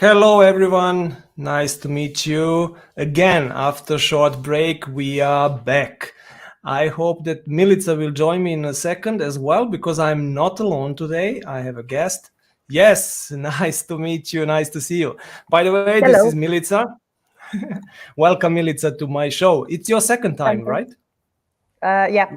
Hello everyone, nice to meet you. Again, after a short break, we are back. I hope that Milica will join me in a second as well, because I'm not alone today. I have a guest. Yes, nice to meet you, nice to see you. By the way, this Hello. is Milica. Welcome, Milica, to my show. It's your second time, Thank you. right? Yeah,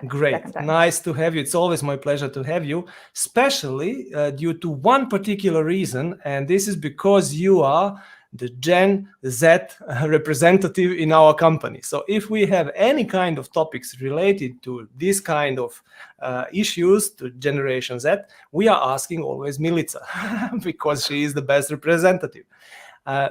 Great. second time. Nice to have you. It's always my pleasure to have you, especially due to one particular reason, and this is because you are the Gen Z representative in our company. So if we have any kind of topics related to this kind of issues to Generation Z, we are asking always Milica because she is the best representative.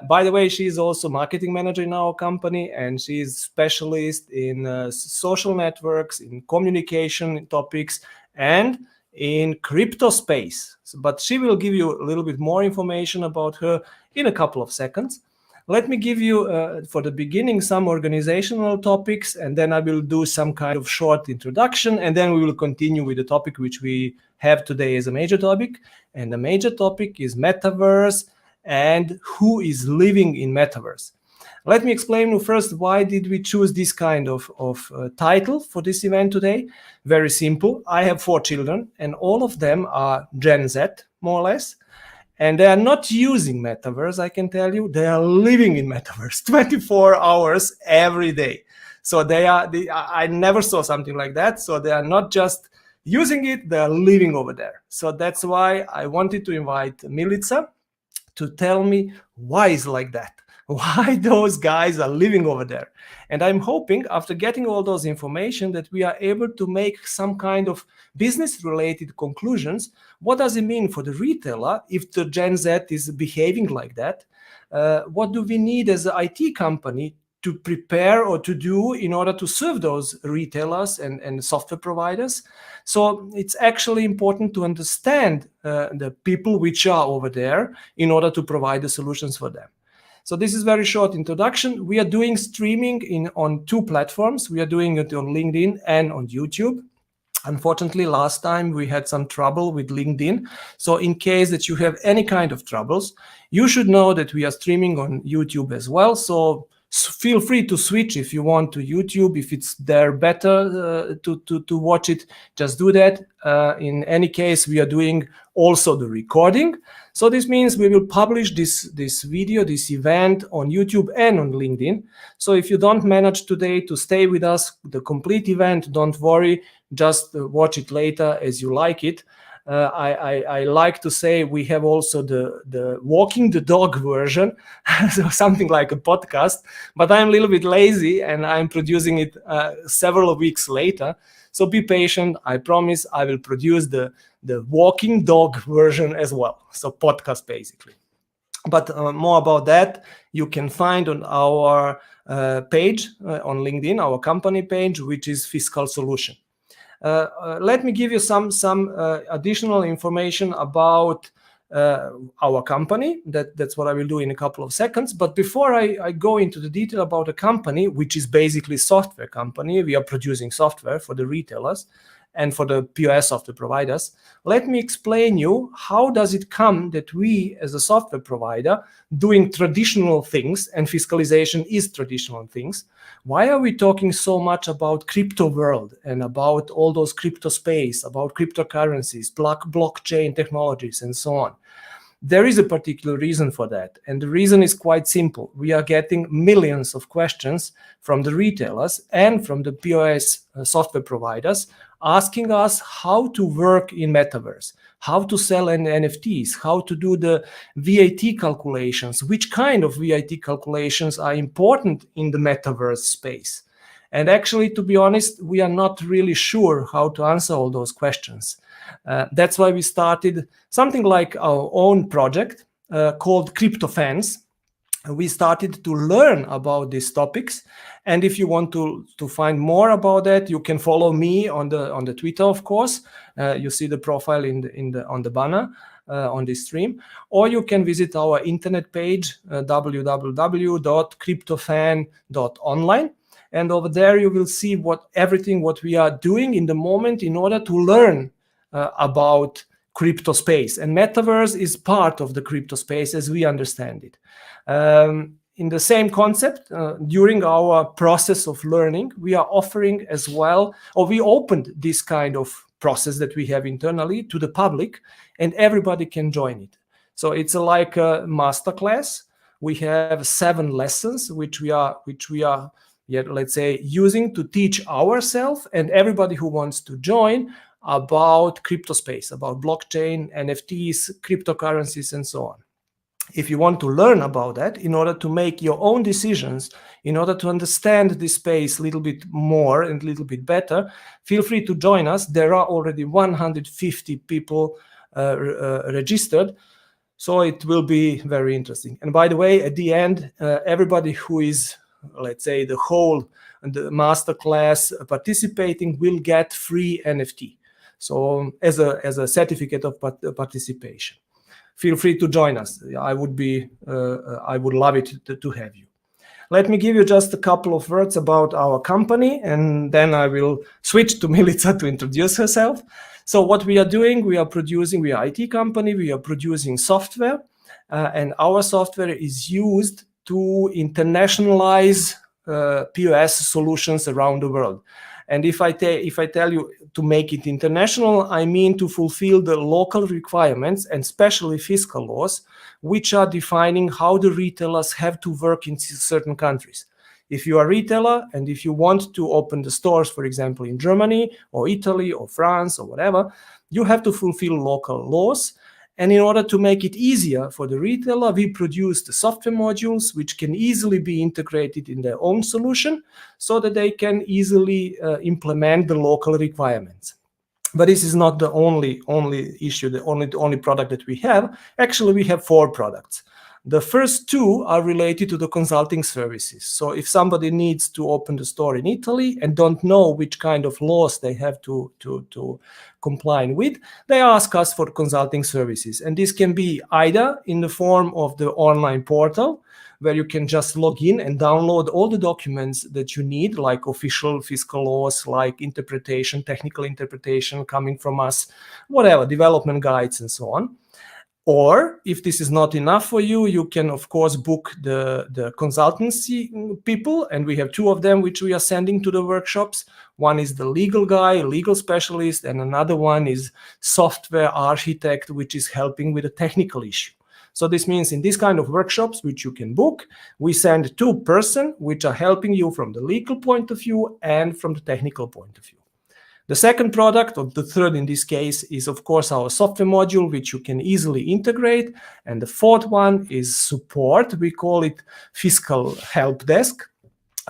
By the way, she is also marketing manager in our company, and she is specialist in social networks, in communication topics, and in crypto space. But she will give you a little bit more information about her in a couple of seconds. Let me give you, for the beginning, some organizational topics, and then I will do some kind of short introduction, and then we will continue with the topic which we have today as a major topic. And the major topic is Metaverse and who is living in Metaverse. Let me explain you first why did we choose this kind of title for this event today. Very simple. I have 4 children, and all of them are Gen Z, more or less. And they are not using Metaverse, I can tell you. They are living in Metaverse 24 hours every day. So I never saw something like that. So they are not just using it, they are living over there. So that's why I wanted to invite Milica to tell me why it's like that, why those guys are living over there. And I'm hoping, after getting all those information, that we are able to make some kind of business-related conclusions. What does it mean for the retailer if the Gen Z is behaving like that? What do we need as an IT company to prepare or to do in order to serve those retailers and software providers? So it's actually important to understand the people which are over there in order to provide the solutions for them. So this is very short introduction. We are doing streaming on 2 platforms. We are doing it on LinkedIn and on YouTube. Unfortunately, last time we had some trouble with LinkedIn. So in case that you have any kind of troubles, you should know that we are streaming on YouTube as well. So feel free to switch if you want to YouTube. If it's there better to watch it, just do that. In any case, we are doing also the recording. So this means we will publish this video, this event on YouTube and on LinkedIn. So if you don't manage today to stay with us, the complete event, don't worry, just watch it later as you like it. I like to say we have also the walking the dog version, so something like a podcast, but I'm a little bit lazy and I'm producing it several weeks later. So be patient. I promise I will produce the walking dog version as well. So podcast basically. But more about that you can find on our page on LinkedIn, our company page, which is Fiscal Solution. Let me give you some additional information about our company. That's what I will do in a couple of seconds. But before I go into the detail about the company, which is basically a software company, we are producing software for the retailers and for the POS software providers. Let me explain you how does it come that we as a software provider doing traditional things, and fiscalization is traditional things. Why are we talking so much about crypto world and about all those crypto space, about cryptocurrencies, blockchain technologies, and so on? There is a particular reason for that. And the reason is quite simple. We are getting millions of questions from the retailers and from the POS software providers asking us how to work in Metaverse, how to sell NFTs, how to do the VAT calculations, which kind of VAT calculations are important in the Metaverse space. And actually, to be honest, we are not really sure how to answer all those questions. That's why we started something like our own project called Crypto Fans. We started to learn about these topics, and if you want to find more about that, you can follow me on the Twitter, of course. You see the profile on the banner on this stream, or you can visit our internet page www.cryptofan.online. And over there you will see everything what we are doing in the moment in order to learn about crypto space. And Metaverse is part of the crypto space as we understand it. In the same concept, during our process of learning, we are offering as well, or we opened this kind of process that we have internally to the public, and everybody can join it. So it's like a masterclass. We have 7 lessons which we are let's say using to teach ourselves and everybody who wants to join about crypto space, about blockchain, NFTs, cryptocurrencies, and so on. If you want to learn about that in order to make your own decisions, in order to understand this space a little bit more and a little bit better, feel free to join us. There are already 150 people registered, so it will be very interesting. And by the way, at the end, everybody who is, let's say, the masterclass participating will get free NFT. So as a certificate of participation. Feel free to join us. I would love it to have you. Let me give you just a couple of words about our company, and then I will switch to Milica to introduce herself. So what we are doing, we are an IT company, we are producing software, and our software is used to internationalize POS solutions around the world. And if I tell you to make it international, I mean to fulfill the local requirements and especially fiscal laws, which are defining how the retailers have to work in certain countries. If you are a retailer and if you want to open the stores, for example, in Germany or Italy or France or whatever, you have to fulfill local laws. And in order to make it easier for the retailer, we produce the software modules which can easily be integrated in their own solution so that they can easily implement the local requirements. But this is not the only issue, the only product that we have. Actually, we have 4 products. The first 2 are related to the consulting services. So if somebody needs to open the store in Italy and don't know which kind of laws they have to comply with, they ask us for consulting services. And this can be either in the form of the online portal, where you can just log in and download all the documents that you need, like official fiscal laws, like interpretation, technical interpretation coming from us, whatever, development guides and so on. Or if this is not enough for you, you can, of course, book the consultancy people. And we have 2 of them, which we are sending to the workshops. One is the legal guy, legal specialist, and another one is software architect, which is helping with a technical issue. So this means in this kind of workshops, which you can book, we send 2 persons, which are helping you from the legal point of view and from the technical point of view. The second product, or the third in this case, is of course our software module, which you can easily integrate. And the 4th one is support. We call it fiscal help desk,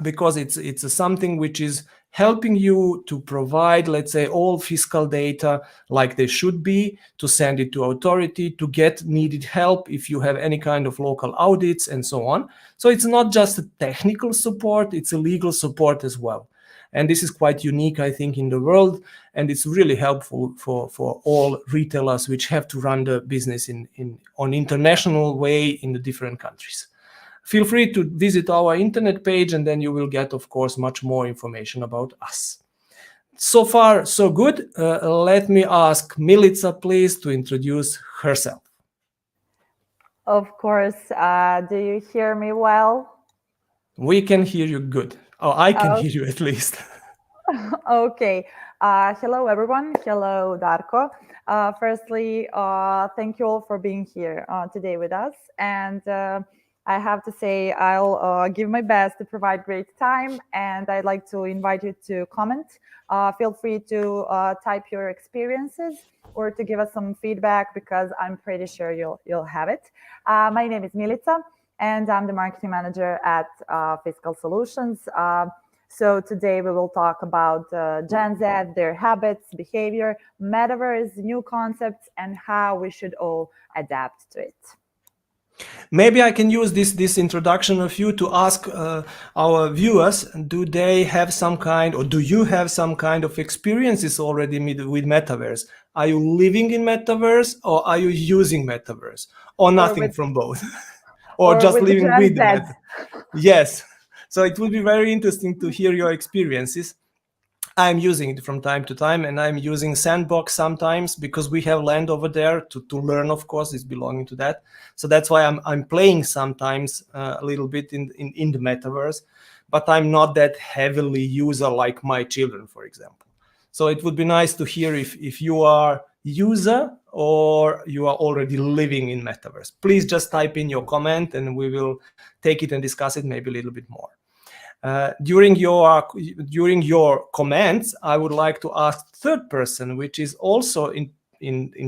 because it's something which is helping you to provide, let's say, all fiscal data like they should be, to send it to authority, to get needed help if you have any kind of local audits and so on. So it's not just a technical support, it's a legal support as well. And this is quite unique, I think, in the world. And it's really helpful for all retailers which have to run the business on international way in the different countries. Feel free to visit our internet page, and then you will get, of course, much more information about us. So far, so good. Let me ask Milica, please, to introduce herself. Of course. Do you hear me well? We can hear you good. Oh, I can hear you at least. Okay. Hello, everyone. Hello, Darko. Firstly, thank you all for being here today with us. And I have to say, I'll give my best to provide great time. And I'd like to invite you to comment. Feel free to type your experiences or to give us some feedback, because I'm pretty sure you'll have it. My name is Milica, and I'm the marketing manager at Fiscal Solutions. So today we will talk about Gen Z, their habits, behavior, Metaverse, new concepts, and how we should all adapt to it. Maybe I can use this introduction of you to ask our viewers, do they have some kind, or do you have some kind of experiences already with Metaverse? Are you living in Metaverse, or are you using Metaverse, or nothing from both? Or just living with the Metaverse? Yes. So it would be very interesting to hear your experiences. I'm using it from time to time, and I'm using Sandbox sometimes because we have land over there to learn. Of course, it's belonging to that. So that's why I'm playing sometimes a little bit in the metaverse, but I'm not that heavily user like my children, for example. So it would be nice to hear if you are user or you are already living in metaverse. Please just type in your comment, and we will take it and discuss it maybe a little bit more. During your comments, I would like to ask third person, which is also in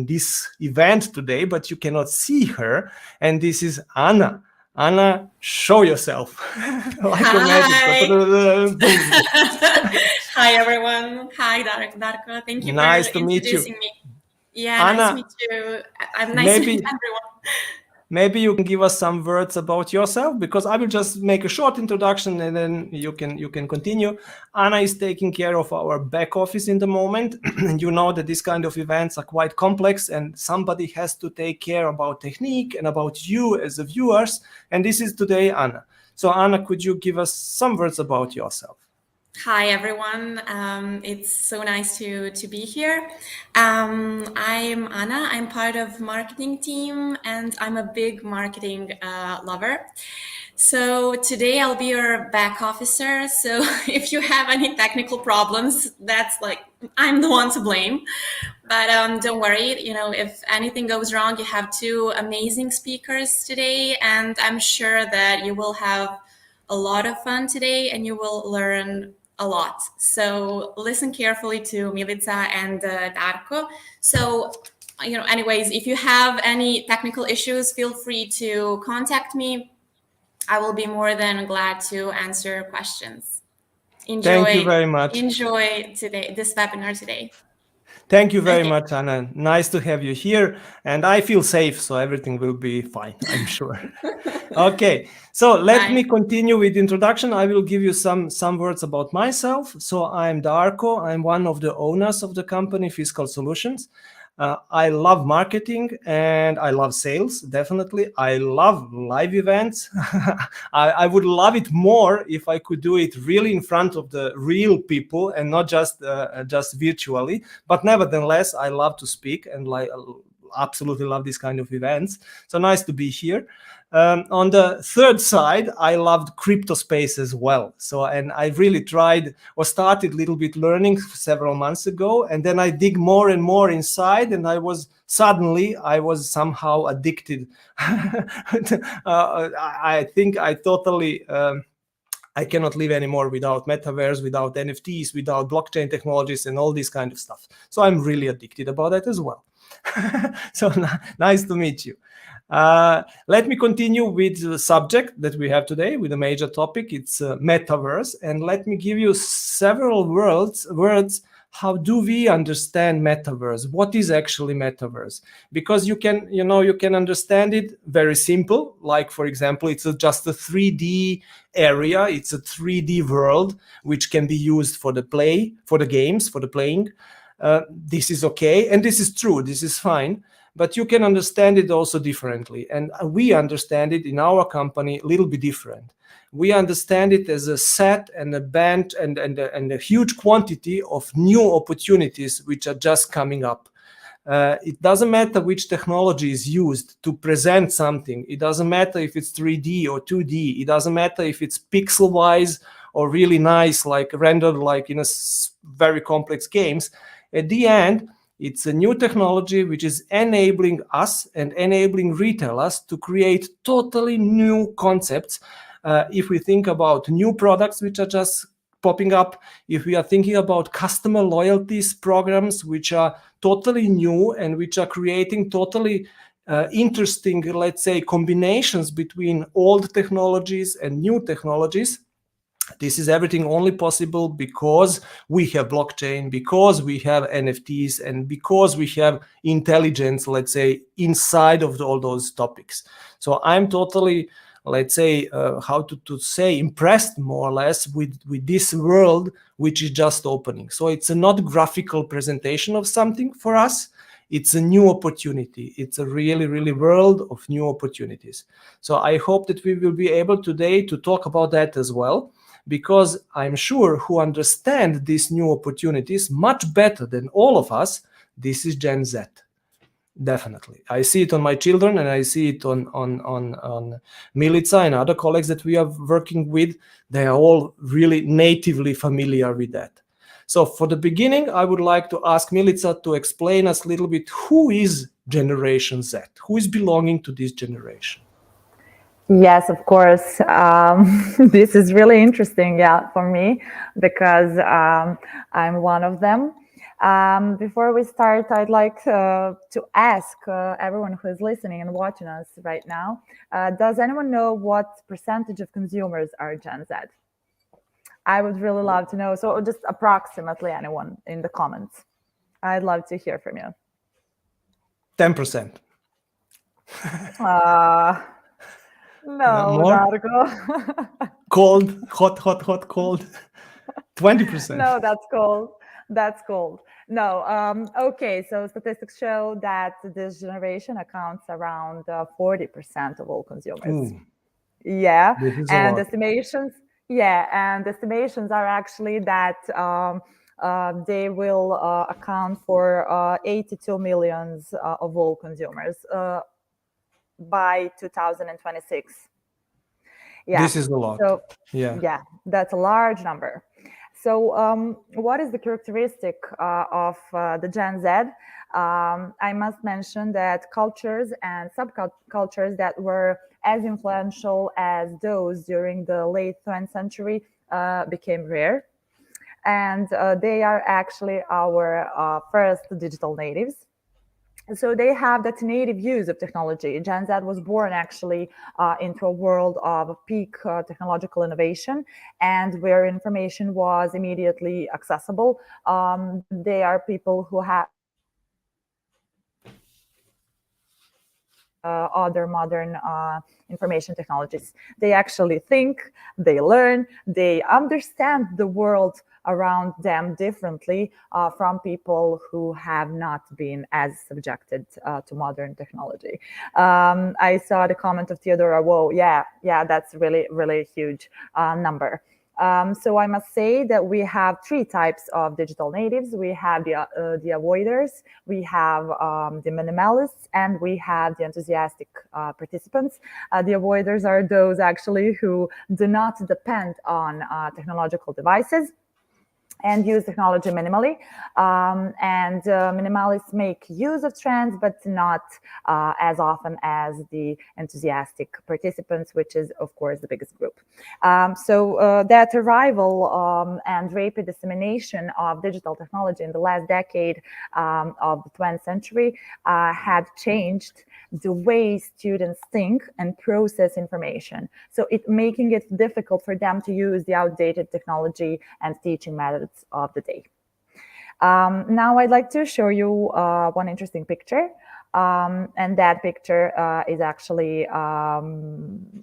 this event today, but you cannot see her, and this is Anna. Anna, show yourself. Like Hi. a magic. Hi, everyone. Hi, Darko. Thank you Nice for to meet you. introducing me. Yeah, Anna, nice to meet you. I'm nice to meet everyone. Maybe you can give us some words about yourself, because I will just make a short introduction and then you can continue. Anna is taking care of our back office in the moment. And you know that these kind of events are quite complex, and somebody has to take care about technique and about you as the viewers. And this is today Anna. So Anna, could you give us some words about yourself? Hi, everyone. It's so nice to be here. I'm Anna. I'm part of marketing team, and I'm a big marketing lover. So today I'll be your back officer. So if you have any technical problems, that's like, I'm the one to blame. But don't worry, you know, if anything goes wrong, you have two amazing speakers today, and I'm sure that you will have a lot of fun today and you will learn a lot. So listen carefully to Milica and Darko. So, you know, anyways, if you have any technical issues, feel free to contact me. I will be more than glad to answer questions. Enjoy. Thank you very much. Enjoy this webinar today. Thank you very much, Anna. Nice to have you here. And I feel safe, so everything will be fine, I'm sure. Okay, so let me continue with the introduction. I will give you some words about myself. So I'm Darko. I'm one of the owners of the company Fiscal Solutions. I love marketing and I love sales, definitely. I love live events. I would love it more if I could do it really in front of the real people and not just virtually. But nevertheless, I love to speak and absolutely love these kind of events. So nice to be here. On the third side, I loved crypto space as well. So, and I really tried or started a little bit learning several months ago, and then I dig more and more inside, and I was somehow addicted. I think I totally. I cannot live anymore without Metaverse, without NFTs, without blockchain technologies and all this kind of stuff. So I'm really addicted about that as well. So nice to meet you. Let me continue with the subject that we have today, with a major topic. It's Metaverse. And let me give you several words. How do we understand Metaverse? What is actually Metaverse? Because you can understand it very simple. Like, for example, it's just a 3D area. It's a 3D world, which can be used for the play, for the games, for the playing. This is okay. And this is true. This is fine. But you can understand it also differently. And we understand it in our company a little bit different. We understand it as a set and a band and a huge quantity of new opportunities which are just coming up. It doesn't matter which technology is used to present something. It doesn't matter if it's 3D or 2D. It doesn't matter if it's pixel-wise or really nice, like rendered like in a very complex games. At the end, it's a new technology which is enabling us and enabling retailers to create totally new concepts. If we think about new products which are just popping up, if we are thinking about customer loyalties programs which are totally new and which are creating totally interesting, let's say, combinations between old technologies and new technologies. This is everything only possible because we have blockchain, because we have NFTs, and because we have intelligence, let's say, inside of all those topics. So I'm totally, let's say, impressed more or less with this world, which is just opening. So it's a not graphical presentation of something for us. It's a new opportunity. It's a really, really world of new opportunities. So I hope that we will be able today to talk about that as well, because I'm sure who understand these new opportunities much better than all of us, this is Gen Z. Definitely. I see it on my children, and I see it on Milica and other colleagues that we are working with. They are all really natively familiar with that. So for the beginning, I would like to ask Milica to explain us a little bit who is Generation Z, who is belonging to this generation. Yes, of course. This is really interesting, for me, because I'm one of them. Before we start, I'd like to ask everyone who is listening and watching us right now, does anyone know what percentage of consumers are Gen Z? I would really love to know. So just approximately anyone in the comments. I'd love to hear from you. 10%. No, Darko. Cold, hot, cold. 20%. No, that's cold. That's cold. No. Okay. So statistics show that this generation accounts around 40% of all consumers. Ooh, yeah, this is and a lot. estimations. Yeah, and estimations are actually that they will account for 82 millions of all consumers by 2026. Yeah. This is a lot. So yeah, that's a large number. So what is the characteristic of the Gen Z? I must mention that cultures and subcultures that were as influential as those during the late 20th century became rare. And they are actually our first digital natives. So they have that native use of technology. Gen Z was born actually into a world of peak technological innovation and where information was immediately accessible. They are people who have other modern information technologies. They actually think, they learn, they understand the world around them differently from people who have not been as subjected to modern technology. I saw the comment of Theodora, whoa, yeah, that's really, really huge number. So I must say that we have three types of digital natives. We have the avoiders, we have the minimalists, and we have the enthusiastic participants. The avoiders are those actually who do not depend on technological devices and use technology minimally. And minimalists make use of trends, but not as often as the enthusiastic participants, which is, of course, the biggest group. So that arrival and rapid dissemination of digital technology in the last decade of the 20th century had changed the way students think and process information. So it making it difficult for them to use the outdated technology and teaching methods of the day. Now I'd like to show you one interesting picture. And that picture is actually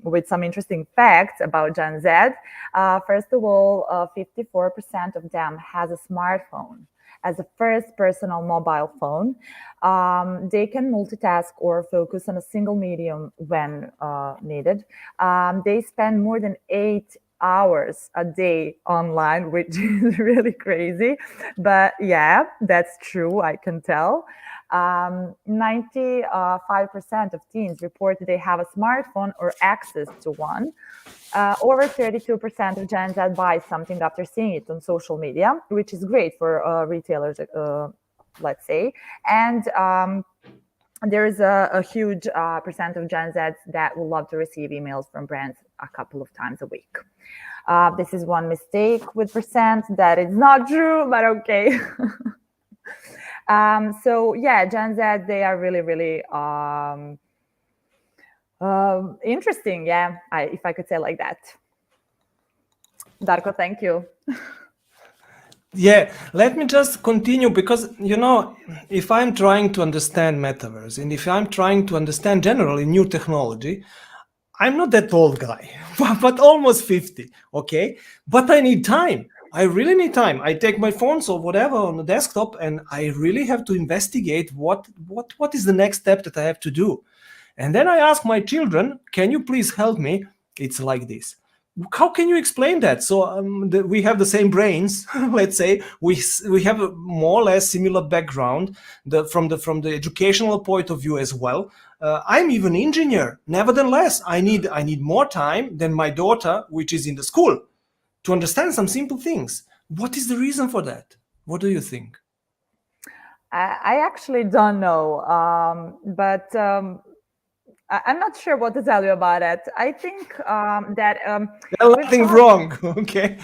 with some interesting facts about Gen Z. First of all, 54% of them has a smartphone as a first personal mobile phone. They can multitask or focus on a single medium when needed. They spend more than 8 hours a day online, which is really crazy. But yeah, that's true, I can tell. 95% of teens report that they have a smartphone or access to one. Over 32% of Gen Z buy something after seeing it on social media, which is great for retailers, let's say. And there is a huge percent of Gen Z that will love to receive emails from brands a couple of times a week. This is one mistake with percent that is not true, but okay. So yeah, Gen Z, they are really, really interesting. Yeah, if I could say like that. Darko, thank you. Yeah, let me just continue because, if I'm trying to understand Metaverse and if I'm trying to understand generally new technology, I'm not that old guy, but almost 50, okay? But I need time. I really need time. I take my phones or whatever on the desktop and I really have to investigate what is the next step that I have to do. And then I ask my children, can you please help me? It's like this. How can you explain that? So we have the same brains. Let's say we have a more or less similar background from the educational point of view as well. I'm even engineer. Nevertheless, I need more time than my daughter, which is in the school, to understand some simple things. What is the reason for that? What do you think? I actually don't know, but I'm not sure what to tell you about it. I think that nothing wrong. Okay.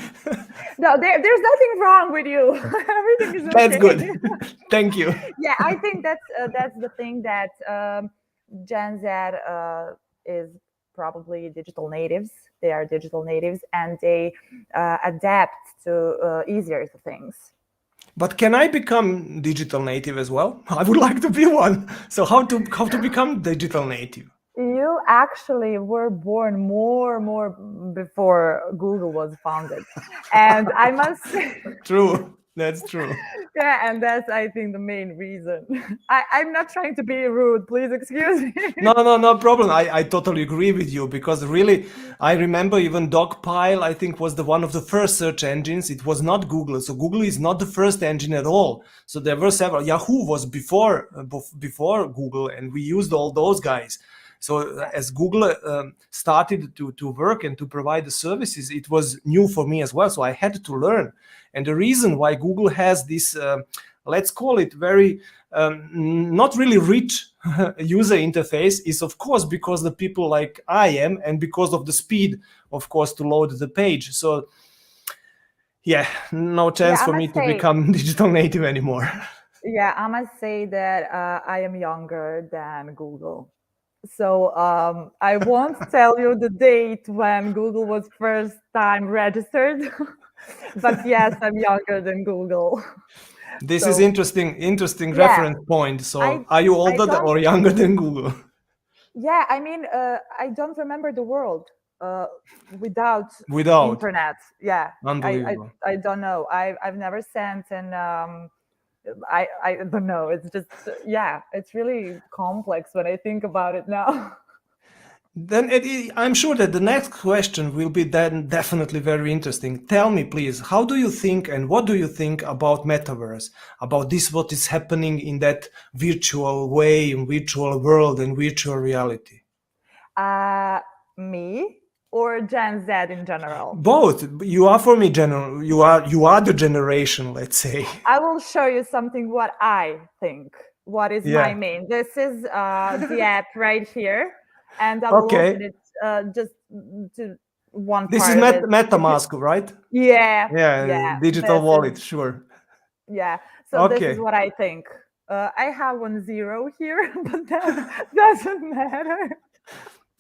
No, there's nothing wrong with you. Everything is okay. That's good. Thank you. Yeah, I think that's the thing that Gen Z is probably digital natives. They are digital natives, and they adapt to easier things. But can I become digital native as well? I would like to be one. So how to become digital native? You actually were born more before Google was founded, and I must say, True. That's true. yeah, and that's, I think, the main reason. I'm not trying to be rude. Please excuse me. No problem. I totally agree with you, because really, I remember even Dogpile, I think, was one of the first search engines. It was not Google. So Google is not the first engine at all. So there were several. Yahoo was before Google, and we used all those guys. So as Google started to work and to provide the services, it was new for me as well. So I had to learn. And the reason why Google has this, let's call it very not really rich user interface is, of course, because the people like I am, and because of the speed, of course, to load the page. So yeah, no chance for me to become digital native anymore. Yeah, I must say that I am younger than Google. So I won't tell you the date when Google was first time registered, but yes, I'm younger than Google. This is interesting reference point. So are you older or younger than Google? Yeah, I mean, I don't remember the world without internet. Yeah, unbelievable. I don't know. I've never sent an I don't know. It's just, yeah, it's really complex when I think about it now. Then I'm sure that the next question will be then definitely very interesting. Tell me, please, how do you think and what do you think about Metaverse? About this, what is happening in that virtual way, in virtual world and virtual reality? Me or Gen Z in general? Both. You are, for me, general. You are the generation, let's say. I will show you something what I think. What is my main? This is the app right here, and I will open it just to one this part. This is MetaMask, right? Yeah. Digital wallet, sure. Yeah. So this is what I think. I have 1 0 here, but that doesn't matter.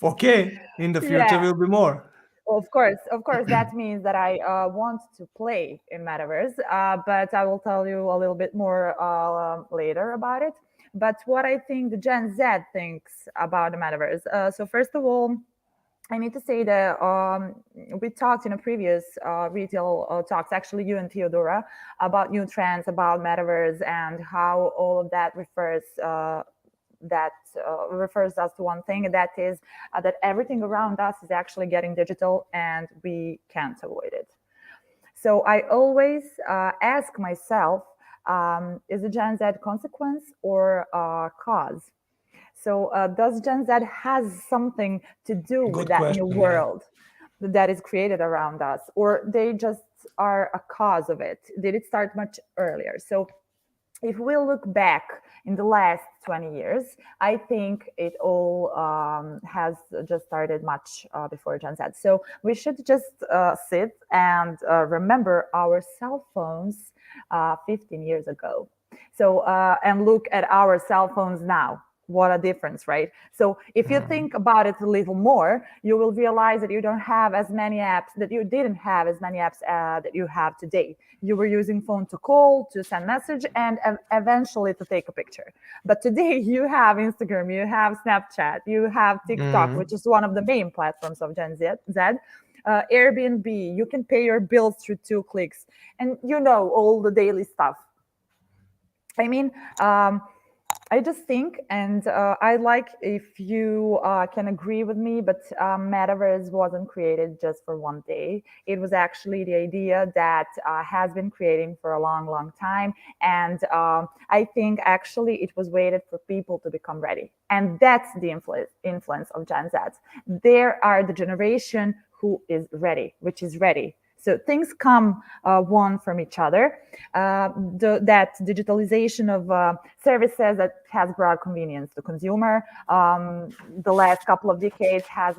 Okay, in the future will be more. Of course, that means that I want to play in Metaverse, but I will tell you a little bit more later about it. But what I think the Gen Z thinks about the Metaverse. So first of all, I need to say that we talked in a previous retail talks, actually you and Theodora, about new trends, about Metaverse, and how all of that refers us to one thing, and that is that everything around us is actually getting digital and we can't avoid it. So I always ask myself, is the Gen Z consequence or cause? So does Gen Z has something to do with that new world that is created around us, or they just are a cause of it? Did it start much earlier? So if we look back in the last 20 years, I think it all has just started much before Gen Z. So we should just sit and remember our cell phones 15 years ago. So, and look at our cell phones now. What a difference, right? So if you think about it a little more, you will realize that you don't have as many apps, that you didn't have as many apps that you have today. You were using phone to call, to send message, and eventually to take a picture. But today you have Instagram, you have Snapchat, you have TikTok, which is one of the main platforms of Gen Z. Airbnb, you can pay your bills through 2 clicks, and you know all the daily stuff. I mean, I just think, and I'd like if you can agree with me, but Metaverse wasn't created just for one day. It was actually the idea that has been creating for a long, long time. And I think actually it was waited for people to become ready. And that's the influence of Gen Z. They are the generation who is ready, which is ready. So things come one from each other. That digitalization of services that has brought convenience to consumer. The last couple of decades has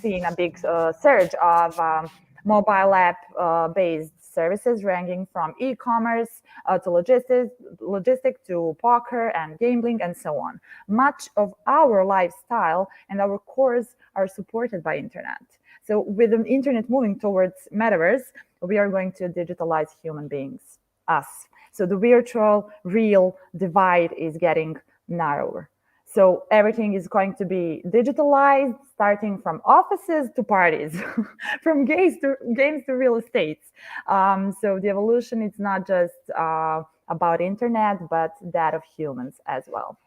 seen a big surge of mobile app-based services ranging from e-commerce to logistics to poker and gambling and so on. Much of our lifestyle and our cores are supported by internet. So with the internet moving towards metaverse, we are going to digitalize human beings, us. So the virtual real divide is getting narrower. So everything is going to be digitalized, starting from offices to parties, from games to real estate. So the evolution is not just about internet, but that of humans as well.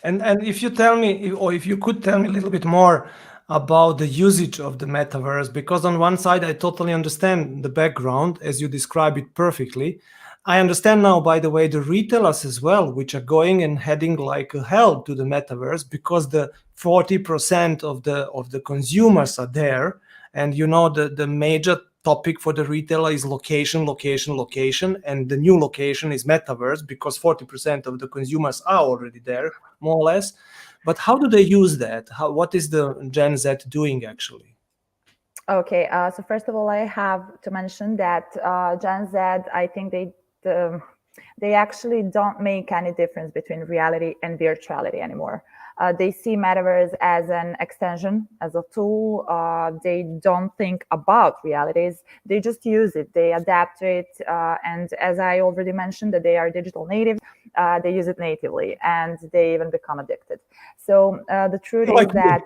And if you tell me, or if you could tell me a little bit more about the usage of the metaverse, because on one side I totally understand the background as you describe it perfectly. I understand now, by the way, the retailers as well, which are going and heading like hell to the metaverse because the 40% of the consumers are there, and you know the major topic for the retailer is location, and the new location is metaverse because 40% of the consumers are already there, more or less. But how do they use that? What is the Gen Z doing actually? Okay, so first of all, I have to mention that Gen Z, I think they actually don't make any difference between reality and virtuality anymore. They see metaverse as an extension, as a tool. They don't think about realities. They just use it. They adapt to it. And as I already mentioned, that they are digital natives. They use it natively, and they even become addicted. So the truth is that,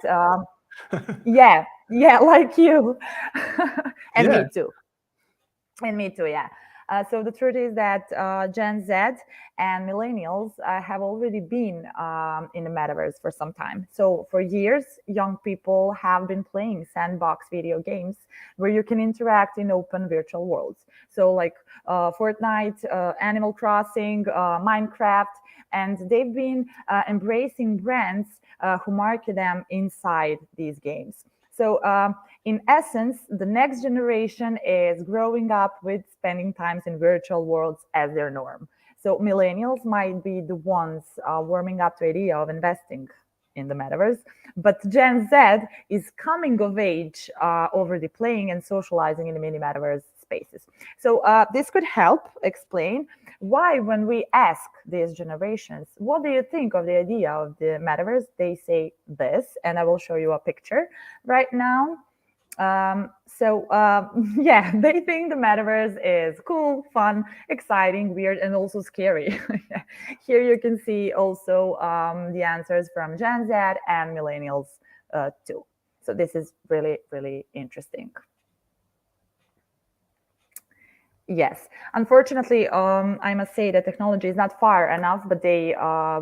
yeah, like you, and me too. And me too, yeah. So the truth is that Gen Z and millennials have already been in the metaverse for some time. So for years, young people have been playing sandbox video games where you can interact in open virtual worlds. So like Fortnite, Animal Crossing, Minecraft, and they've been embracing brands who market them inside these games. So in essence, the next generation is growing up with spending times in virtual worlds as their norm. So millennials might be the ones warming up to the idea of investing in the metaverse, but Gen Z is coming of age already playing and socializing in the mini metaverse spaces. So this could help explain why when we ask these generations, what do you think of the idea of the metaverse? They say this, and I will show you a picture right now. Yeah, they think the metaverse is cool, fun, exciting, weird, and also scary. Here you can see also the answers from Gen Z and millennials too. So this is really, really interesting. Yes, unfortunately, I must say that technology is not far enough, but they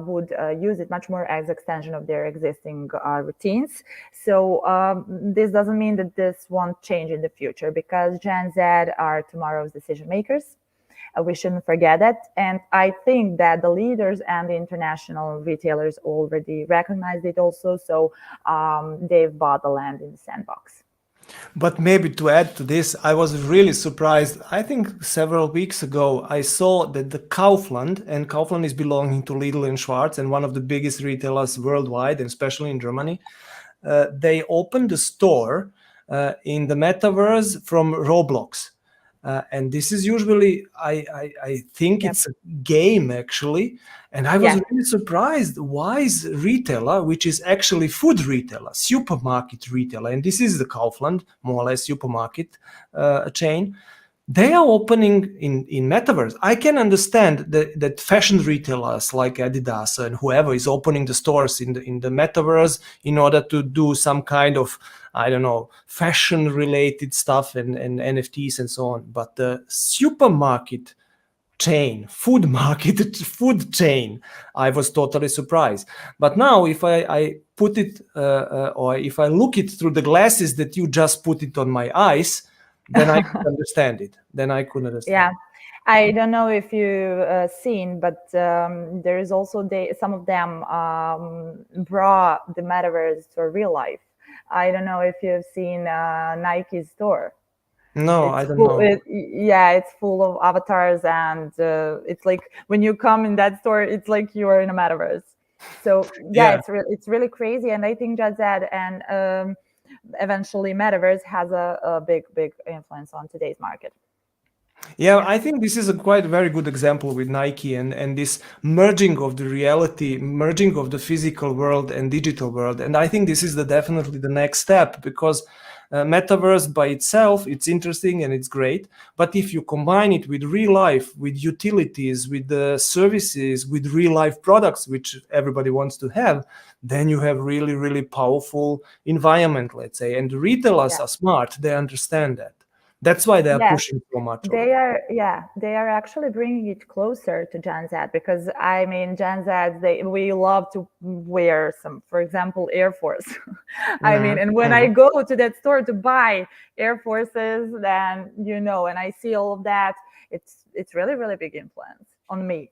would use it much more as extension of their existing routines. So this doesn't mean that this won't change in the future, because Gen Z are tomorrow's decision makers. We shouldn't forget that. And I think that the leaders and the international retailers already recognized it also. So they've bought the land in the sandbox. But maybe to add to this, I was really surprised. I think several weeks ago, I saw that the Kaufland, and Kaufland is belonging to Lidl and Schwarz, and one of the biggest retailers worldwide, and especially in Germany, they opened a store in the metaverse from Roblox. And this is usually, I think it's a game actually. And I was really surprised. Why is retailer, which is actually food retailer, supermarket retailer, and this is the Kaufland, more or less supermarket chain, they are opening in metaverse. I can understand that fashion retailers like Adidas and whoever is opening the stores in the metaverse in order to do some kind of, I don't know, fashion related stuff and NFTs and so on. But the supermarket chain, food market, food chain. I was totally surprised. But now if I put it, or if I look it through the glasses that you just put it on my eyes, then I could understand it. Then I could understand. Yeah. I don't know if you've seen, but there is also some of them brought the metaverse to real life. I don't know if you've seen Nike's store. No, I don't know. It's full of avatars, and it's like when you come in that store, it's like you're in a metaverse. So it's really crazy, and I think just that and eventually metaverse has a big influence on today's market. Yeah, I think this is a quite very good example with Nike and this merging of the reality, merging of the physical world and digital world. And I think this is definitely the next step, because metaverse by itself, it's interesting and it's great. But if you combine it with real life, with utilities, with the services, with real life products, which everybody wants to have, then you have really, really powerful environment, let's say. And the retailers are smart. They understand that. That's why they are pushing so much. They are actually bringing it closer to Gen Z, because I mean, Gen Z, we love to wear some, for example, Air Force. I mean, and when I go to that store to buy Air Forces, then, and I see all of that, it's really, really big influence on me.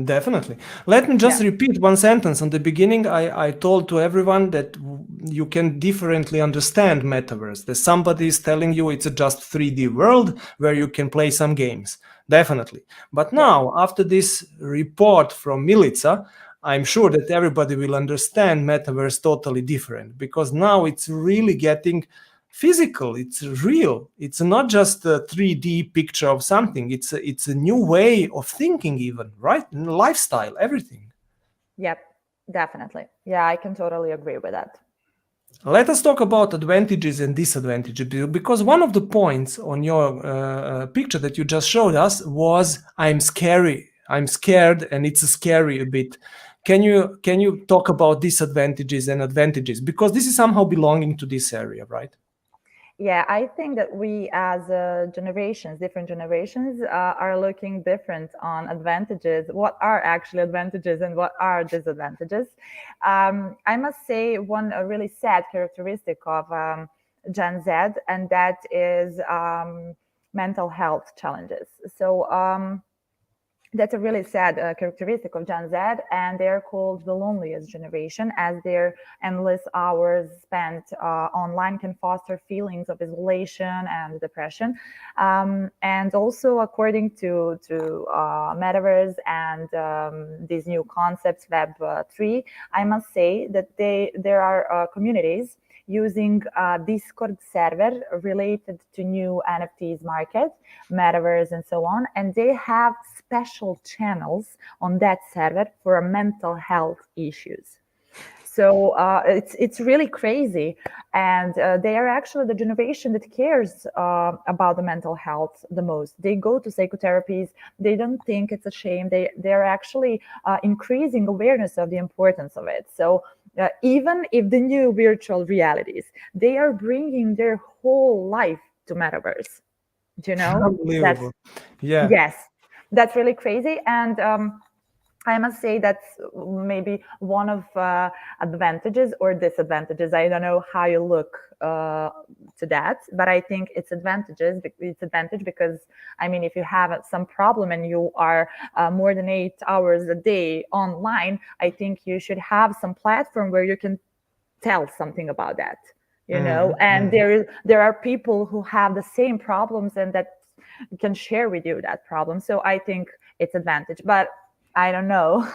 Definitely. Let me just repeat one sentence. On the beginning, I told to everyone that you can differently understand metaverse. That somebody is telling you it's a just 3D world where you can play some games. Definitely. But now, after this report from Milica, I'm sure that everybody will understand metaverse totally different, because now it's really getting physical. It's real. It's not just a 3D picture of something. It's a new way of thinking, even, right? Lifestyle, everything. Yep, definitely. Yeah, I can totally agree with that. Let us talk about advantages and disadvantages, because one of the points on your picture that you just showed us was I'm scared, and it's scary a bit. Can you talk about disadvantages and advantages, because this is somehow belonging to this area, right? Yeah, I think that we as different generations are looking different on advantages. What are actually advantages and what are disadvantages? I must say a really sad characteristic of Gen Z, and that is mental health challenges. So that's a really sad characteristic of Gen Z, and they're called the loneliest generation, as their endless hours spent online can foster feelings of isolation and depression. And also, according to Metaverse and these new concepts, Web 3, I must say that there are communities using a Discord server related to new NFTs market, Metaverse, and so on. And they have special channels on that server for mental health issues. So it's really crazy. And they are actually the generation that cares about the mental health the most. They go to psychotherapies. They don't think it's a shame. They're actually increasing awareness of the importance of it. So even if the new virtual realities, they are bringing their whole life to Metaverse. Do you know? Unbelievable. Yes, that's really crazy. And I must say that's maybe one of advantages or disadvantages. I don't know how you look to that, but I think it's advantages. It's advantage because, I mean, if you have some problem and you are more than 8 hours a day online, I think you should have some platform where you can tell something about that, and there are people who have the same problems and that can share with you that problem. So I think it's advantage, but I don't know.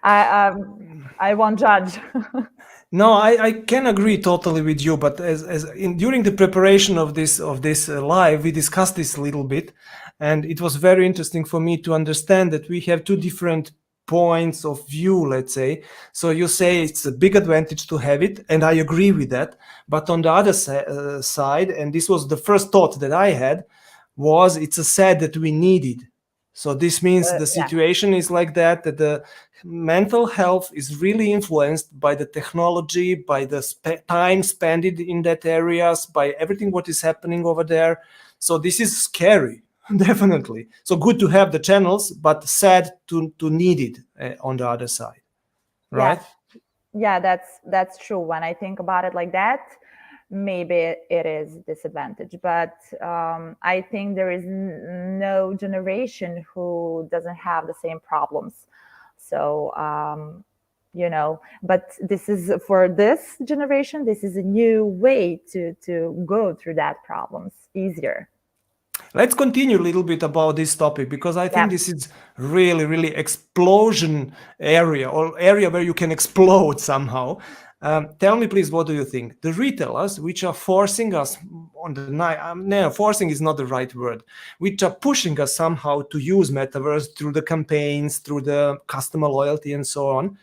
I won't judge. No, I can agree totally with you. But during the preparation of this live, we discussed this a little bit, and it was very interesting for me to understand that we have two different points of view, let's say. So you say it's a big advantage to have it, and I agree with that. But on the other side, and this was the first thought that I had, was it's a sad that we need it. So this means the situation is like that the mental health is really influenced by the technology, by the time spent in that areas, by everything what is happening over there. So this is scary. Definitely. So good to have the channels, but sad to need it on the other side, right? Yeah, that's true. When I think about it like that, maybe it is disadvantage, but I think there is no generation who doesn't have the same problems. So but this is for this generation, this is a new way to go through that problems easier. Let's continue a little bit about this topic, because I think Yeah. this is really, really explosion area, or area where you can explode somehow. Tell me, please, what do you think? The retailers, which are forcing us on the night, no, forcing is not the right word, which are pushing us somehow to use Metaverse through the campaigns, through the customer loyalty and so on,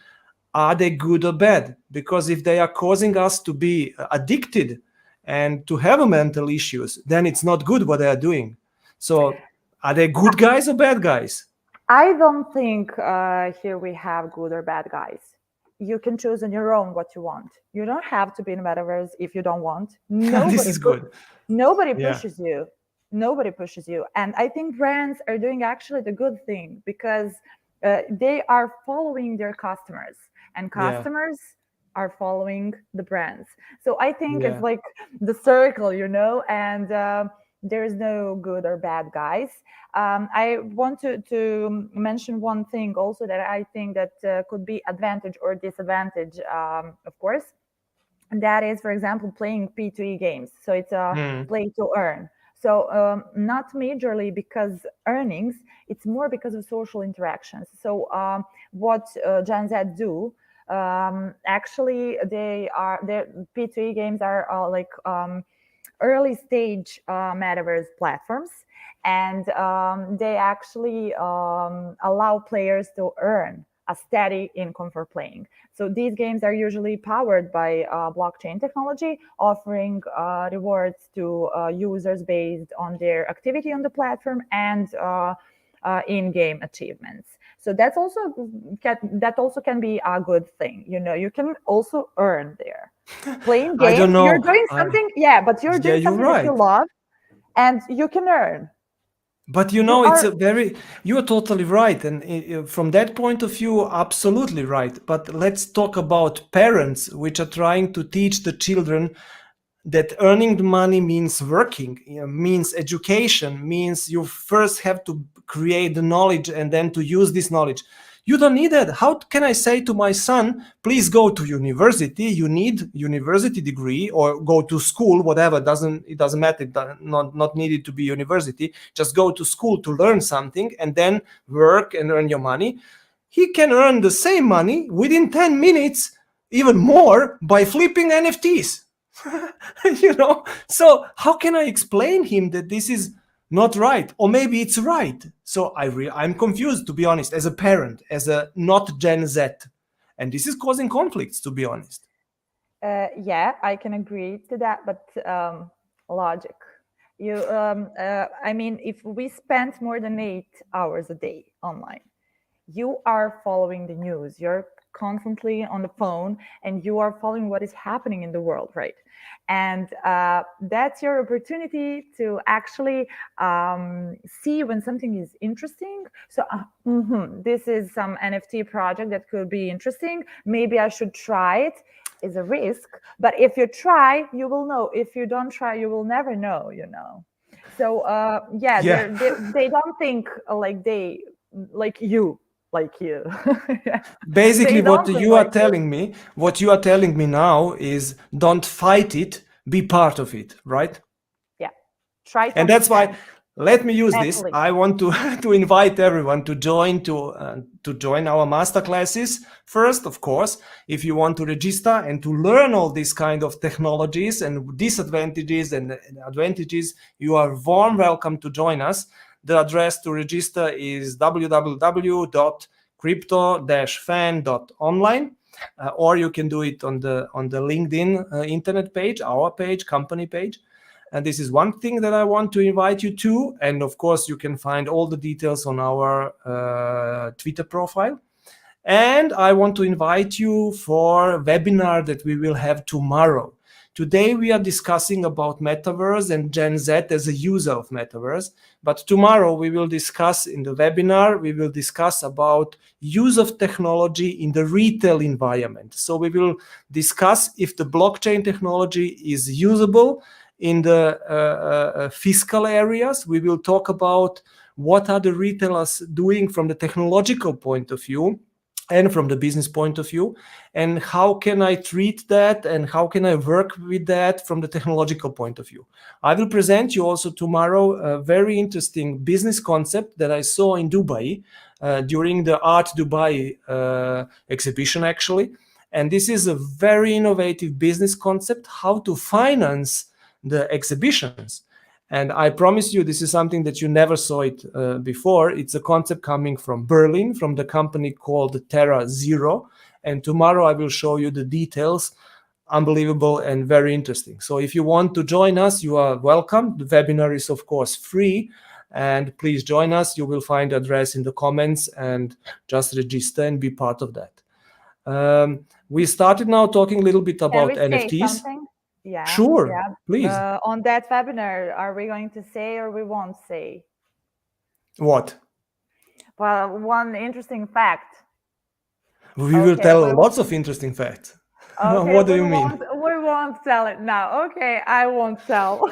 are they good or bad? Because if they are causing us to be addicted and to have mental issues, then it's not good what they are doing. So are they good guys or bad guys? I don't think here we have good or bad guys. You can choose on your own what you want. You don't have to be in Metaverse if you don't want. This is good. Nobody Yeah. pushes you. Nobody pushes you. And I think brands are doing actually the good thing, because they are following their customers, and customers are following the brands. So I think it's like the circle, and there is no good or bad guys. I want to mention one thing also that I think that could be advantage or disadvantage, of course. And that is, for example, playing P2E games. So it's a play to earn. So not majorly because earnings, it's more because of social interactions. So what Gen Z do, actually, their P2E games are like early stage metaverse platforms, and they actually allow players to earn a steady income for playing. So these games are usually powered by blockchain technology, offering rewards to users based on their activity on the platform and in-game achievements. So that also can be a good thing. You can also earn there. Playing games, I don't know. You're doing something, but you're doing something that you love, and you can earn. But you are totally right. And from that point of view, absolutely right. But let's talk about parents, which are trying to teach the children that earning the money means working, means education, means you first have to create the knowledge and then to use this knowledge. You don't need that. How can I say to my son, please go to university, you need university degree, or go to school, whatever, it doesn't matter, not needed to be university, just go to school to learn something and then work and earn your money. He can earn the same money within 10 minutes, even more, by flipping NFTs. So how can I explain him that this is not right, or maybe it's right? So I'm confused, to be honest, as a parent, as a not Gen Z, and this is causing conflicts, to be honest. I can agree to that, but logic. I mean, if we spend more than 8 hours a day online, you are following the news, you're constantly on the phone, and you are following what is happening in the world, right? And that's your opportunity to actually see when something is interesting. So this is some NFT project that could be interesting. Maybe I should try it. Is a risk, but if you try, you will know. If you don't try, you will never know. So they don't think like you. Basically, what you are telling me now is, don't fight it, be part of it, right? Yeah, try. And that's why, let me use this. I want to invite everyone to join our masterclasses. First, of course, if you want to register and to learn all these kind of technologies and disadvantages and advantages, you are warm welcome to join us. The address to register is www.crypto-fan.online, or you can do it on the LinkedIn internet page, our page, company page. And this is one thing that I want to invite you to. And of course, you can find all the details on our Twitter profile. And I want to invite you for a webinar that we will have tomorrow. Today we are discussing about Metaverse and Gen Z as a user of Metaverse. But tomorrow we will discuss in the webinar, we will discuss about use of technology in the retail environment. So we will discuss if the blockchain technology is usable in the fiscal areas. We will talk about what are the retailers doing from the technological point of view and from the business point of view, and how can I treat that and how can I work with that from the technological point of view. I will present you also tomorrow a very interesting business concept that I saw in Dubai during the Art Dubai exhibition actually. And this is a very innovative business concept, how to finance the exhibitions. And I promise you, this is something that you never saw it before. It's a concept coming from Berlin, from the company called Terra Zero. And tomorrow I will show you the details. Unbelievable and very interesting. So if you want to join us, you are welcome. The webinar is, of course, free. And please join us. You will find the address in the comments and just register and be part of that. We started now talking a little bit about NFTs. Something? Yeah. Sure, yeah. please. On that webinar, are we going to say or we won't say? What? Well, one interesting fact. We will tell lots of interesting facts. Okay, what do you mean? We won't tell it now. Okay, I won't tell.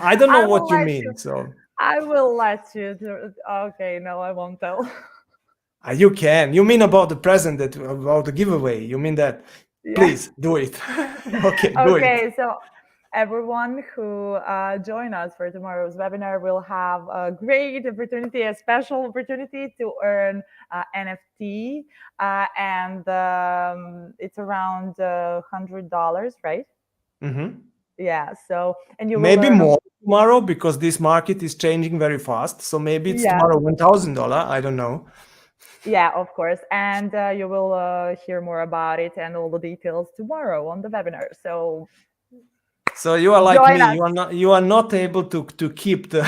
I don't know what you mean. So I will let you do. Okay, no, I won't tell. You can. You mean about the present, about the giveaway? You mean that? Yeah. Please do it. Okay. Okay. So everyone who join us for tomorrow's webinar will have a great opportunity, a special opportunity to earn NFT, and it's around $100, right? Mm-hmm. Yeah. So and you will maybe more tomorrow because this market is changing very fast. So maybe it's tomorrow $1,000. I don't know. Yeah, of course. And you will hear more about it and all the details tomorrow on the webinar. So you are like me. You are not able to keep the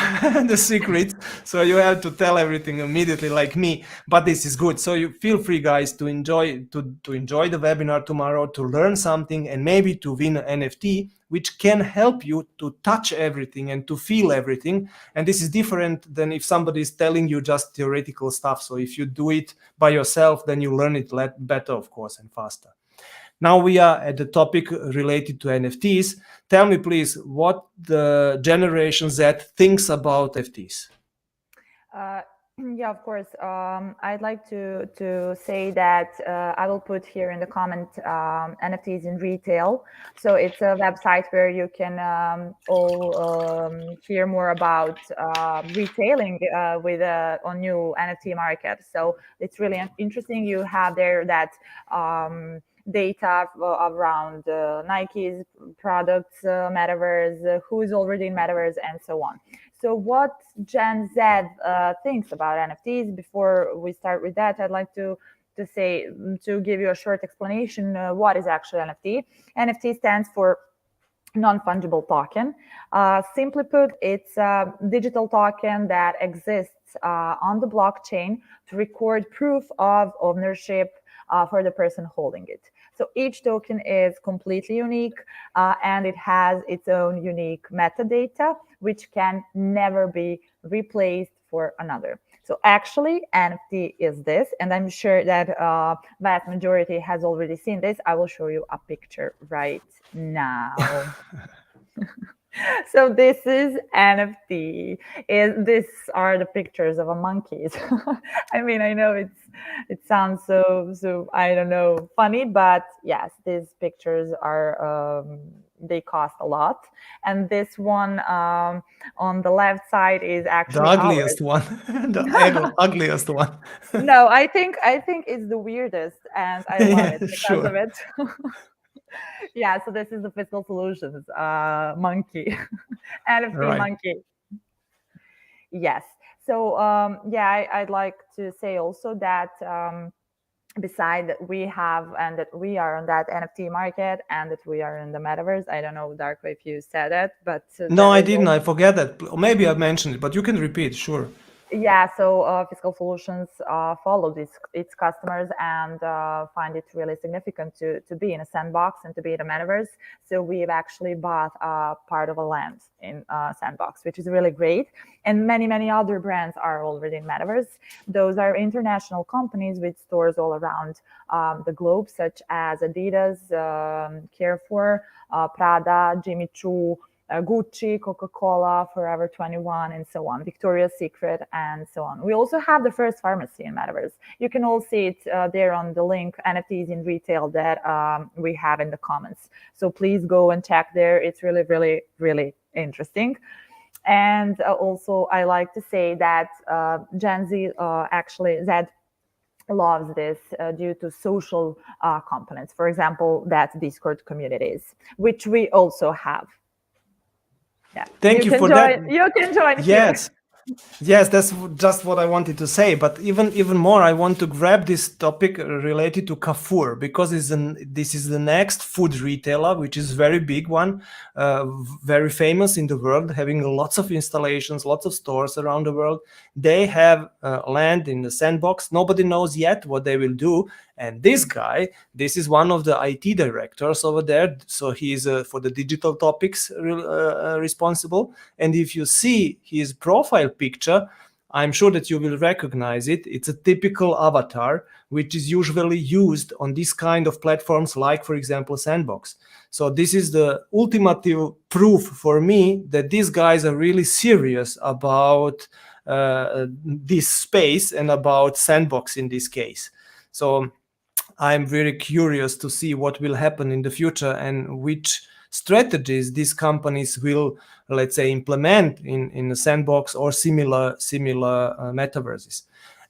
the secret. So you have to tell everything immediately, like me. But this is good. So you feel free, guys, to enjoy the webinar tomorrow, to learn something, and maybe to win an NFT, which can help you to touch everything and to feel everything. And this is different than if somebody is telling you just theoretical stuff. So if you do it by yourself, then you learn it better, of course, and faster. Now we are at the topic related to NFTs. Tell me, please, what the Generation Z thinks about NFTs. Yeah, of course. I'd like to say that I will put here in the comment NFTs in retail. So it's a website where you can all hear more about retailing on new NFT market. So it's really interesting. You have there that data around Nike's products, Metaverse, who is already in Metaverse, and so on. So what Gen Z thinks about NFTs, before we start with that, I'd like to give you a short explanation what is actually NFT. NFT stands for non-fungible token. Simply put, it's a digital token that exists on the blockchain to record proof of ownership for the person holding it. So each token is completely unique and it has its own unique metadata, which can never be replaced for another. So actually, NFT is this, and I'm sure that vast majority has already seen this. I will show you a picture right now. So this is NFT. These are the pictures of a monkeys. I mean, I know it sounds so I don't know, funny, but yes, these pictures are they cost a lot. And this one on the left side is actually the ugliest one. The ugliest one. No, I think it's the weirdest, and I love it because of it. Yeah, so this is the Fiscal Solutions monkey, NFT monkey. Yes. So I'd like to say also that beside that we have and that we are on that NFT market and that we are in the Metaverse. I don't know, Darko, if you said it, but no, I didn't. I forget that. Maybe I mentioned it, but you can repeat. Sure. Yeah, so Fiscal Solutions follow its customers and find it really significant to be in a sandbox and to be in a metaverse. So we've actually bought part of a land in Sandbox, which is really great. And many other brands are already in metaverse. Those are international companies with stores all around the globe, such as Adidas, Carrefour, Prada, Jimmy Choo, Gucci, Coca-Cola, Forever 21, and so on, Victoria's Secret, and so on. We also have the first pharmacy in Metaverse. You can all see it there on the link, NFTs in retail, that we have in the comments. So please go and check there. It's really interesting. And also, I like to say that Gen Z, actually, Z loves this due to social components. For example, that's Discord communities, which we also have. Yeah. Thank you for that. You can join. Yes. Yes, that's just what I wanted to say. But even more, I want to grab this topic related to Carrefour, because this is the next food retailer, which is very big one, very famous in the world, having lots of installations, lots of stores around the world. They have land in the Sandbox. Nobody knows yet what they will do. And this guy, this is one of the IT directors over there. So he is for the digital topics responsible. And if you see his profile picture, I'm sure that you will recognize it. It's a typical avatar, which is usually used on this kind of platforms, like, for example, Sandbox. So this is the ultimate proof for me that these guys are really serious about this space and about Sandbox in this case. So I'm very curious to see what will happen in the future and which strategies these companies will, let's say, implement in the Sandbox or similar metaverses.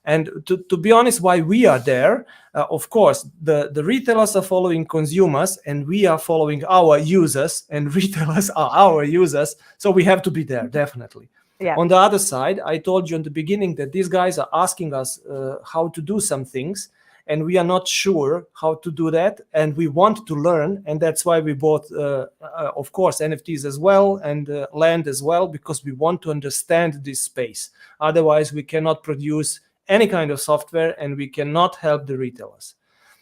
And to be honest, why we are there, of course, the retailers are following consumers and we are following our users, and retailers are our users. So we have to be there, definitely. Yeah. On the other side, I told you in the beginning that these guys are asking us how to do some things, and we are not sure how to do that, and we want to learn, and that's why we bought, of course, NFTs as well, and land as well, because we want to understand this space. Otherwise, we cannot produce any kind of software, and we cannot help the retailers.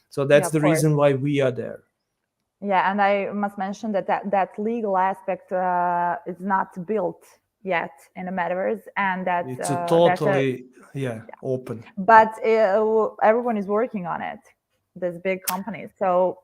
So that's the reason why we are there. Yeah, and I must mention that legal aspect is not built yet in the metaverse, and that it's totally open. But everyone is working on it. There's big companies, so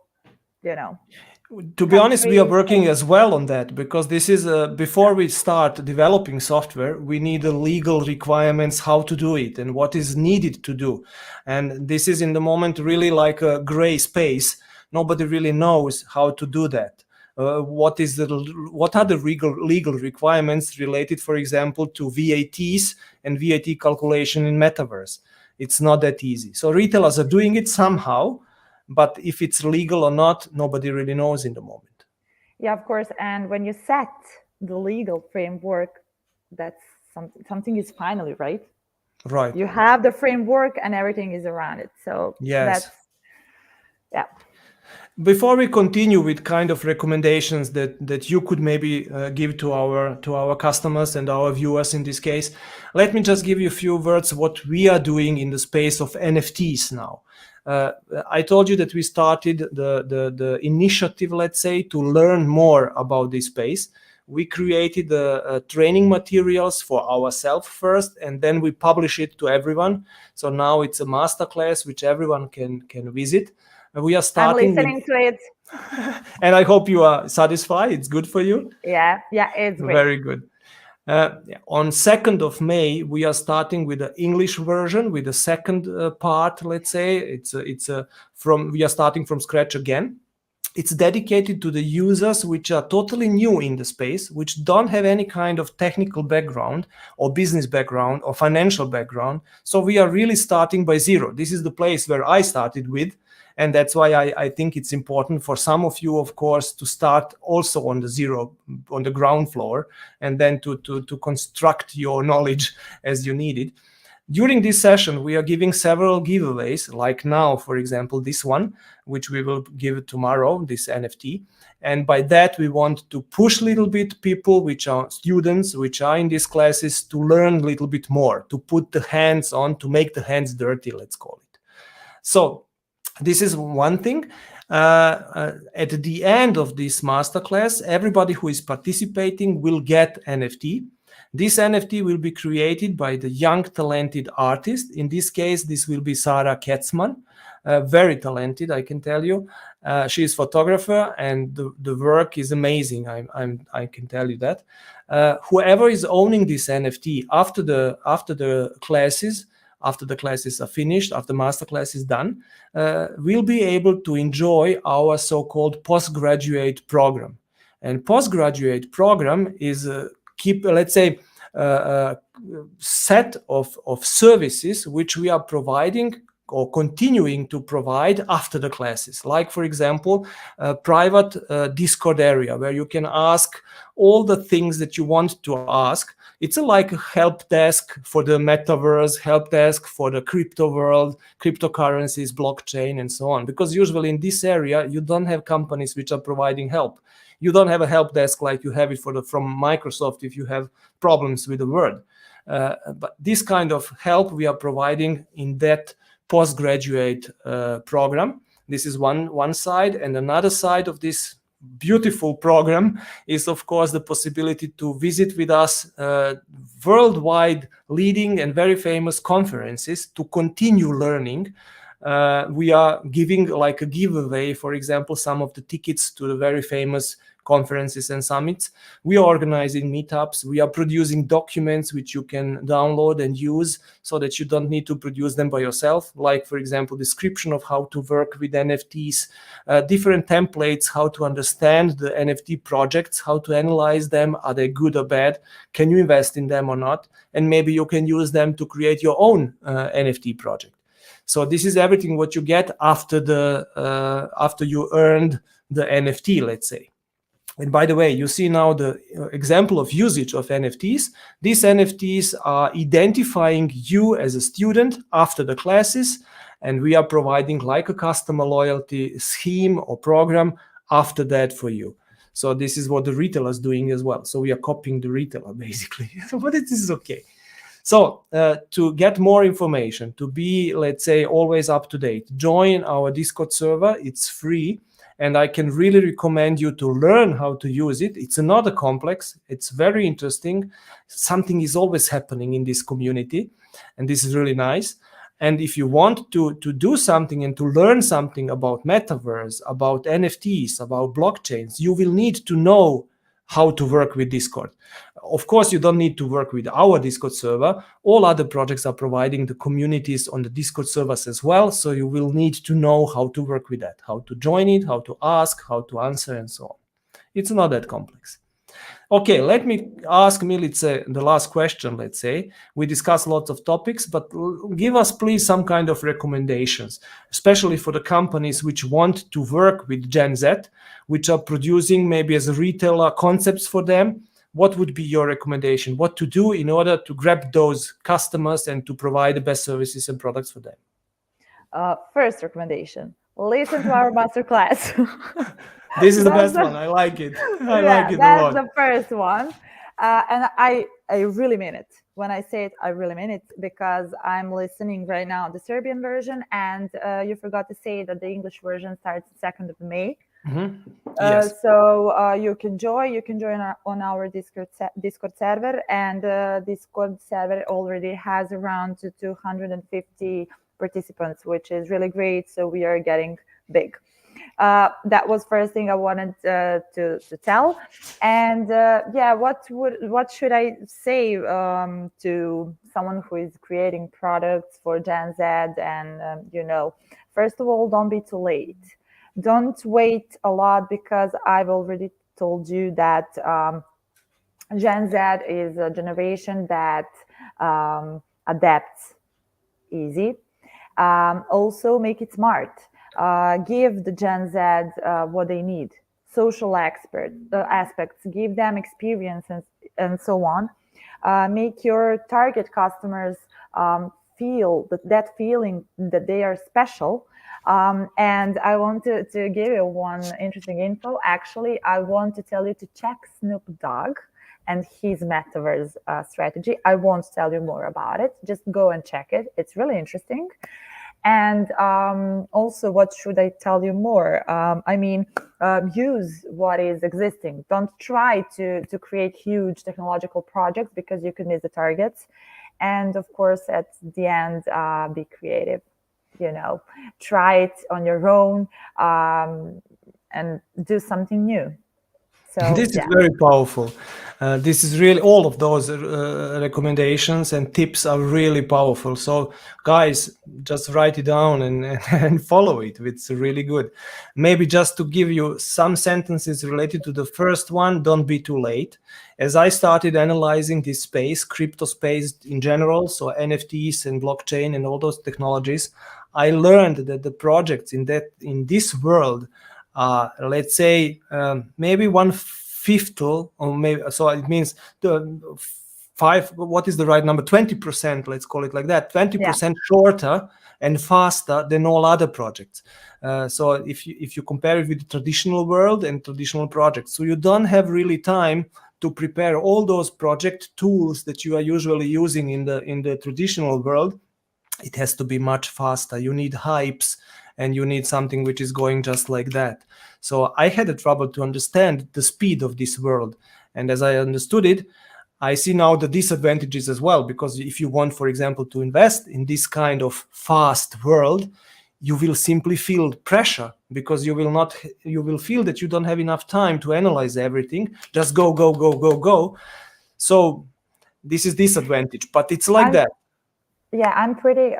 To be honest, we are working as well on that, because this is before we start developing software, we need the legal requirements, how to do it and what is needed to do. And this is in the moment really like a gray space. Nobody really knows how to do that. What are the legal requirements related, for example, to VATs and VAT calculation in Metaverse? It's not that easy. So retailers are doing it somehow, but if it's legal or not, nobody really knows in the moment. Yeah, of course. And when you set the legal framework, that's something is finally right. Right. You have the framework and everything is around it. So yes. Yeah. Before we continue with kind of recommendations that you could maybe give to our customers and our viewers in this case, let me just give you a few words what we are doing in the space of NFTs now. I told you that we started the initiative, let's say, to learn more about this space. We created the training materials for ourselves first, and then we publish it to everyone. So now it's a masterclass which everyone can visit. We are starting. I'm listening to it. And I hope you are satisfied. It's good for you. Yeah, it's great. Very good. On 2nd of May, we are starting with the English version, with the second part. Let's say we are starting from scratch again. It's dedicated to the users which are totally new in the space, which don't have any kind of technical background or business background or financial background. So we are really starting by zero. This is the place where I started with. And that's why I think it's important for some of you, of course, to start also on the ground floor, and then to construct your knowledge as you need it. During this session, we are giving several giveaways, like now, for example, this one, which we will give tomorrow, this NFT. And by that, we want to push a little bit people, which are students, which are in these classes, to learn a little bit more, to put the hands on, to make the hands dirty, let's call it. So this is one thing. At the end of this masterclass, everybody who is participating will get NFT. This NFT will be created by the young talented artist. In this case, this will be Sarah Ketzman, very talented, I can tell you. She is photographer, and the work is amazing. I can tell you that. Whoever is owning this NFT after the classes are finished, after masterclass is done, will be able to enjoy our so-called postgraduate program. And postgraduate program is let's say, set of services which we are providing or continuing to provide after the classes. Like, for example, a private Discord area where you can ask all the things that you want to ask. It's like a help desk for the Metaverse, help desk for the crypto world, cryptocurrencies, blockchain, and so on. Because usually in this area, you don't have companies which are providing help. You don't have a help desk like you have it from Microsoft if you have problems with the Word. But this kind of help we are providing in that postgraduate program. This is one side. And another side of this beautiful program is, of course, the possibility to visit with us worldwide leading and very famous conferences to continue learning. We are giving like a giveaway, for example, some of the tickets to the very famous conferences and summits. We are organizing meetups. We are producing documents which you can download and use so that you don't need to produce them by yourself. Like, for example, description of how to work with NFTs, different templates, how to understand the NFT projects, how to analyze them. Are they good or bad? Can you invest in them or not? And maybe you can use them to create your own NFT project. So this is everything what you get after you earned the NFT, let's say. And by the way, you see now the example of usage of NFTs. These NFTs are identifying you as a student after the classes, and we are providing like a customer loyalty scheme or program after that for you. So this is what the retailer is doing as well. So we are copying the retailer basically, but it is okay. So to get more information, to be, let's say, always up to date, join our Discord server. It's free. And I can really recommend you to learn how to use it. It's not complex. It's very interesting. Something is always happening in this community. And this is really nice. And if you want to do something and to learn something about Metaverse, about NFTs, about blockchains, you will need to know how to work with Discord. Of course, you don't need to work with our Discord server. All other projects are providing the communities on the Discord servers as well. So you will need to know how to work with that, how to join it, how to ask, how to answer, and so on. It's not that complex. Okay, let me ask Milica the last question, let's say. We discussed lots of topics, but give us, please, some kind of recommendations, especially for the companies which want to work with Gen Z, which are producing maybe as a retailer concepts for them. What would be your recommendation? What to do in order to grab those customers and to provide the best services and products for them? First recommendation, listen to our masterclass. This is the best one. I like it. I like it a lot. That's the first one. And I really mean it. When I say it, I really mean it, because I'm listening right now the Serbian version, and you forgot to say that the English version starts 2nd of May. Mm-hmm. Yes. So you can join on our Discord server, and Discord server already has around 250 participants, which is really great. So we are getting big. That was first thing I wanted to tell. And what should I say to someone who is creating products for Gen Z? And first of all, don't be too late. Don't wait a lot, because I've already told you that Gen Z is a generation that adapts easy. Also, make it smart. Give the Gen Z what they need, social aspects, give them experience and so on. Make your target customers feel that feeling that they are special. And I want to give you one interesting info. Actually, I want to tell you to check Snoop Dogg and his metaverse strategy. I won't tell you more about it. Just go and check it. It's really interesting. And also, what should I tell you more? Use what is existing. Don't try to create huge technological projects because you could miss the targets. And of course, at the end, be creative. Try it on your own and do something new. So this is very powerful. This is really, all of those recommendations and tips are really powerful. So guys, just write it down and follow it. It's really good. Maybe just to give you some sentences related to the first one, don't be too late. As I started analyzing this space, crypto space in general, so NFTs and blockchain and all those technologies, I learned that the projects in this world, let's say maybe 1/5, or maybe, so it means what is the right number? 20%, let's call it like that. 20% shorter and faster than all other projects. So if you compare it with the traditional world and traditional projects, so you don't have really time to prepare all those project tools that you are usually using in the traditional world. It has to be much faster. You need hypes, and you need something which is going just like that. So I had a trouble to understand the speed of this world. And as I understood it, I see now the disadvantages as well, because if you want, for example, to invest in this kind of fast world, you will simply feel pressure, because you will feel that you don't have enough time to analyze everything. Just go, go, go, go, go. So this is disadvantage, but it's like that. Yeah, I'm pretty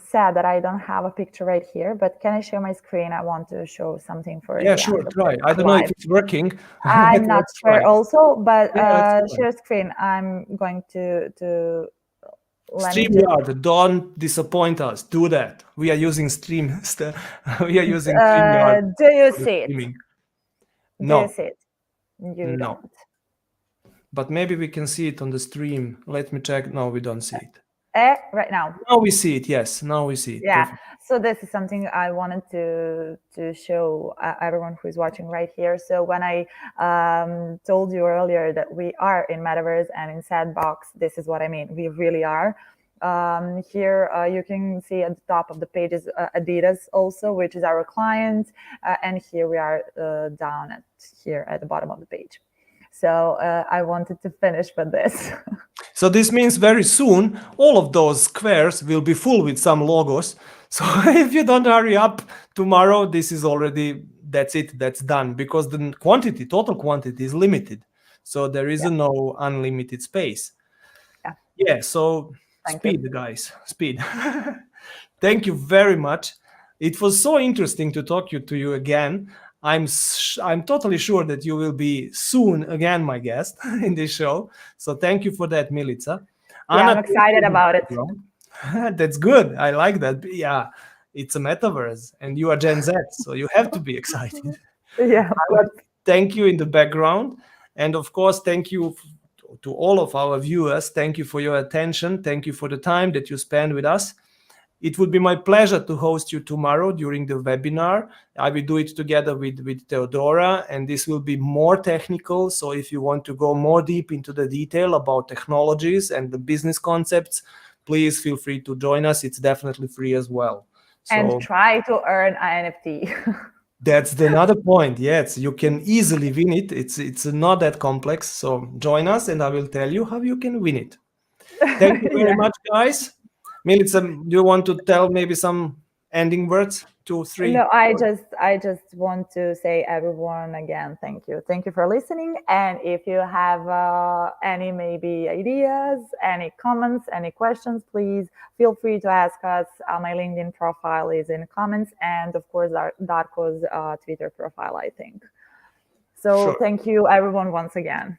sad that I don't have a picture right here, but can I share my screen? I want to show something for Yeah, sure, try. I don't know if it's working. I'm not sure also, but Yeah, share screen. I'm going to StreamYard, don't disappoint us. Do that. We are using we are using StreamYard. Do you see it? No. Do you see it? You don't. But maybe we can see it on the stream. Let me check. No, we don't see it. Right now. Now we see it. Yes, now we see it. Yeah. Perfect. So this is something I wanted to show everyone who is watching right here. So when I told you earlier that we are in Metaverse and in Sandbox, this is what I mean. We really are. Here you can see at the top of the page is Adidas also, which is our client. And here we are down here at the bottom of the page. So I wanted to finish with this. So this means very soon, all of those squares will be full with some logos. So if you don't hurry up tomorrow, this is already, that's it, that's done, because the total quantity is limited. So there is no unlimited space. Yeah, so speed, guys, speed. Thank you very much. It was so interesting to talk to you again. I'm totally sure that you will be soon again my guest in this show. So thank you for that, Milica. Yeah, Anna, I'm excited about it. That's good. I like that. Yeah, it's a metaverse and you are Gen Z, so you have to be excited. Yeah. Thank you in the background. And of course, thank you to all of our viewers. Thank you for your attention. Thank you for the time that you spend with us. It would be my pleasure to host you tomorrow during the webinar. I will do it together with Theodora, and this will be more technical. So if you want to go more deep into the detail about technologies and the business concepts, please feel free to join us. It's definitely free as well. And try to earn an NFT. That's another point. Yes, you can easily win it. It's not that complex. So join us and I will tell you how you can win it. Thank you very much, guys. Milica, do you want to tell maybe some ending words? 2, 3? No, I just want to say, everyone, again, thank you. Thank you for listening. And if you have any maybe ideas, any comments, any questions, please feel free to ask us. My LinkedIn profile is in comments, and of course, Darko's Twitter profile, I think. So Thank you, everyone, once again.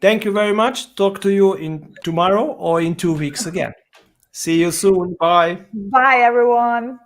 Thank you very much. Talk to you tomorrow or in 2 weeks again. See you soon. Bye. Bye, everyone.